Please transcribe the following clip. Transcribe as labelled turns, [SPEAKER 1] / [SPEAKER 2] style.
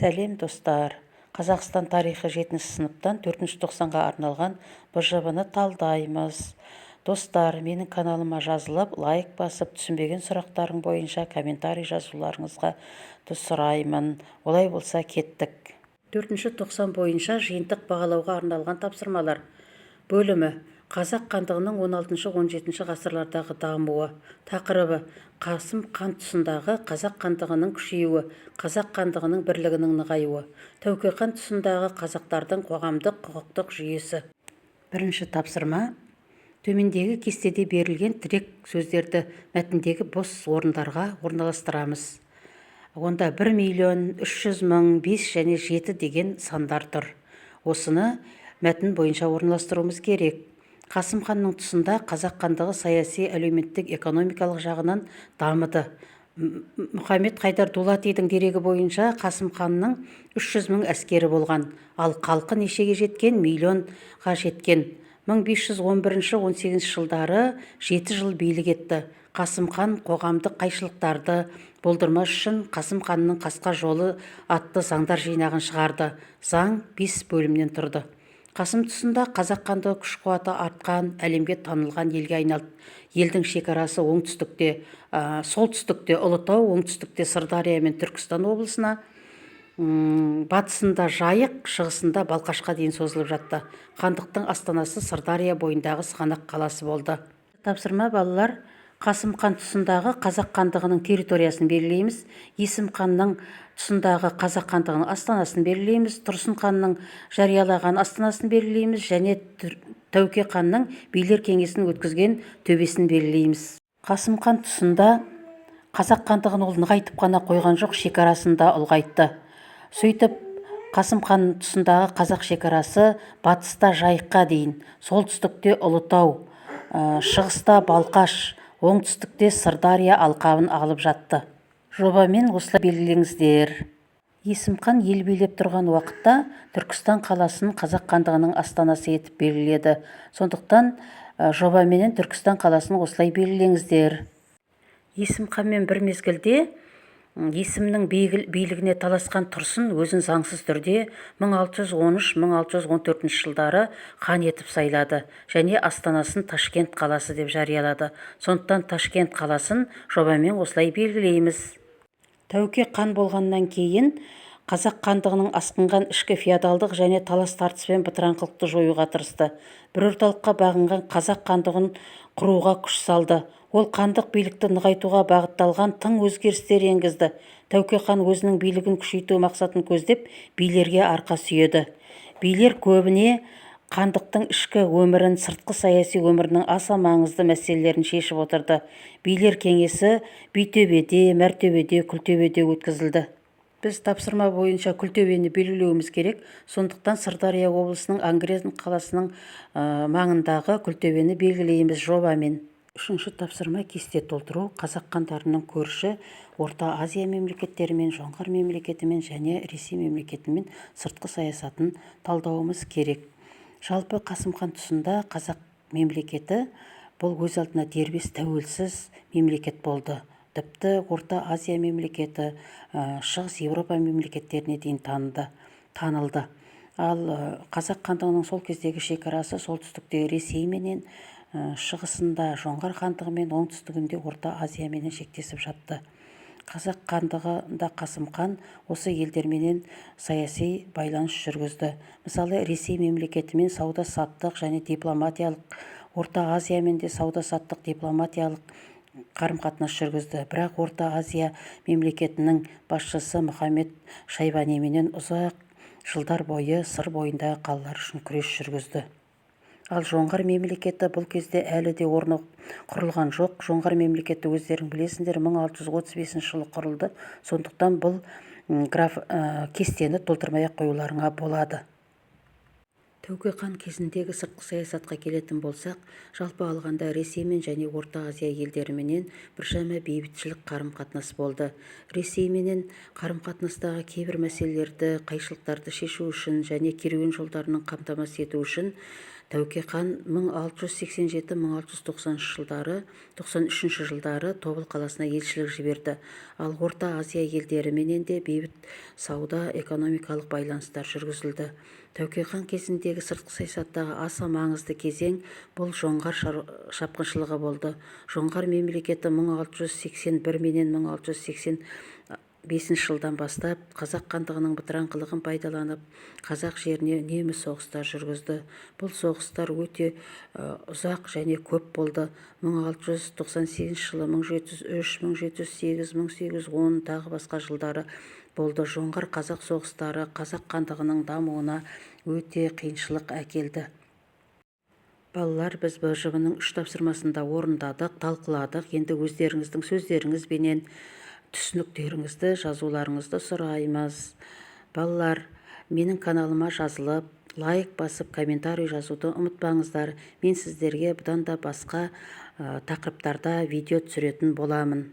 [SPEAKER 1] Сәлем достар! Қазақстан тарихы 7 сыныптан 4 тоқсанға арналған БЖБ-ны талдаймыз. Достар, менің каналыма жазылып, лайк басып, түсінбеген сұрақтарың бойынша комментарий жазуларыңызға сұраймын. Олай болса кеттік. 4 тоқсан бойынша жиынтық бағалауға арналған тапсырмалар бөлімі. Қазақ хандығының 16-17 ғасырлардағы дамуы. Тақырыбы: Қасым хан тұсындағы қазақ хандығының күшеюі, қазақ хандығының бірлігінің нығаюы. Тәуке хан тұсындағы қазақтардың қоғамдық құқықтық жүйесі. Бірінші тапсырма: төмендегі кестеде берілген тірек сөздерді мәтіндегі бос орындарға орналастырамыз. Онда 1.300.000, 5 және 7 деген сандар тұр. Осыны мәтін бойынша орналастыруымыз керек. Қасым ханның тұсында қазақ хандығы саяси, әлеуметтік, экономикалық жағынан дамыды. Мұхаммед Хайдар Дулатидың дерегі бойынша Қасым ханның 300.000 әскері болған, ал халқы нешеге жеткен? Миллионға жеткен. 1511-18 жылдары 7 жыл билік етті. Қасым хан қоғамдық қайшылықтарды болдырмас үшін Қасым ханның қасқа жолы атты заңдар жинағын шығарды. Заң 5 бөлімнен тұрды. Қасым тұсында қазақ хандығы күш қуаты артқан, әлемге танылған елге айналды. Елдің шекарасы солтүстікте Ұлытау, оңтүстікте Сырдария мен Түркістан облысына, батысында Жайық, шығысында Балқашқа дейін созылып жатты. Хандықтың астанасы Сырдария бойындағы Сығанақ қаласы болды. Тапсырма, балалар: Қасым хан тұсындағы қазақ хандығының территориясын белгілейміз. Есім ханның тұсындағы қазақ хандығының астанасын белгілейміз. Тұрсын ханның жариялаған астанасын белгілейміз және Тәуке ханның билер кеңесін өткізген төбесін белгілейміз. Қасым хан тұсында қазақ хандығын ол нығайтып қана қойған жоқ, шекарасын да ұлғайтты. Сөйтіп, Қасым хан тұсындағы қазақ шекарасы батыста Жайыққа дейін, солтүстікте Ұлытау, шығыста Балқаш, оңтүстікте Сырдария алқабын алып жатты. Жобамен осылай белгілеңіздер. Есім хан ел билеп тұрған уақытта Түркістан қаласын қазақ хандығының астанасы етіп белгіледі. Сондықтан жобаменен Түркістан қаласын осылай белгілеңіздер. Есім ханмен бір мезгілде Есімнің билігіне таласқан Тұрсын өзін заңсыз түрде 1613-1614 жылдары хан етіп сайлады және астанасын Ташкент қаласы деп жариялады. Сондықтан Ташкент қаласын жобамен осылай белгілейміз. Тәуке хан болғаннан кейін қазақ хандығының асқынған ішкі феодалдық және талас тартыспен бытыраңқылықты жоюға тырысты. Бір орталыққа бағынған қазақ хандығын құруға күш салды. Ол хандық билікті нығайтуға бағытталған тың өзгерістер енгізді. Тәуке хан өзінің билігін күшейту мақсатын көздеп билерге арқа сүйеді. Билер көбіне хандықтың ішкі өмірін, сыртқы саяси өмірінің аса маңызды мәселелерін шешіп отырды. Билер кеңесі Битөбеде, Мәртөбеде, Күлтөбеде өткізілді. Біз тапсырма бойынша Күлтөбені белгілеуіміз керек. Сондықтан Сырдария облысының Ангрен қаласының маңындағы Күлтөбені белгілейміз жобамен. Үшінші тапсырма: кесте толтыру. Қазақ хандарының көрші Орта Азия мемлекеттерімен, Жоңғар мемлекетімен және Ресей мемлекетімен сыртқы саясатын талдауымыз керек. Жалпы Қасым хан тұсында қазақ мемлекеті бұл өз алдына дербес тәуелсіз мемлекет болды. Тіпті Орта Азия мемлекеті, Шығыс Еуропа мемлекеттеріне дейін танылды. Ал қазақ хандығының сол кездегі шекарасы солтүстікте Ресей менен, шығысында Жоңғар хандығы мен оңтүстігінде Орта Азия менен шектесіп жатты. Қазақ хандығында Қасым хан осы елдерменен саяси байланыс жүргізді. Мысалы, Ресей мемлекетімен сауда-саттық және дипломатиялық, Орта Азиямен де сауда-саттық дипломатиялық қарым-қатынас жүргізді. Бірақ Орта Азия мемлекетінің басшысы Мұхаммед Шайбанименен ұзақ жылдар бойы сыр бойындағы қалалар үшін күрес жүргізді. Ал Жоңғар мемлекеті бұл кезде әлі де орны құрылған жоқ. Жоңғар мемлекеті өздерің білесіңдер 1635 жылы құрылды. Сондықтан бұл кестені толтырмай қоюларыңа болады. Тәуке хан кезіндегі сыртқы саясатқа келетін болсақ, жалпы алғанда Ресеймен және Орта Азия елдеріменен біршама бейбітшілік қарым-қатынас болды. Ресейменен қарым-қатынастағы кейбір мәселелерді, қайшылықтарды шешу үшін және керуен жолдарының қамтамасыз ету үшін Тәуке хан 1687-1693 жылдары Тобыл қаласына елшілік жіберді. Ал Орта Азия елдері менен де бейбіт сауда-экономикалық байланыстар жүргізілді. Тәуке хан кезіндегі сыртқы саясаттағы аса маңызды кезең бұл жоңғар шапқыншылығы болды. Жоңғар мемлекеті 1681 менен 1685 жылдан бастап қазақ хандығының бытыраңқылығын пайдаланып, қазақ жеріне неміс соғыстар жүргізді. Бұл соғыстар өте ұзақ және көп болды. 1698 жылы 1703, 1708, 1810 тағы басқа жылдары болды. Жоңғар қазақ соғыстары қазақ хандығының дамуына өте қиыншылық әкелді. Балалар, біз БЖБ-ның 3 тапсырмасында орындадық, талқыладық. Енді өздеріңіздің сөздеріңізбенен түсініктеріңізді жазуларыңызды сұраймыз. Балалар, менің каналыма жазылып, лайк басып, комментарий жазуды ұмытпаңыздар. Мен сіздерге бұдан да басқа тақырыптарда видео түсіретін боламын.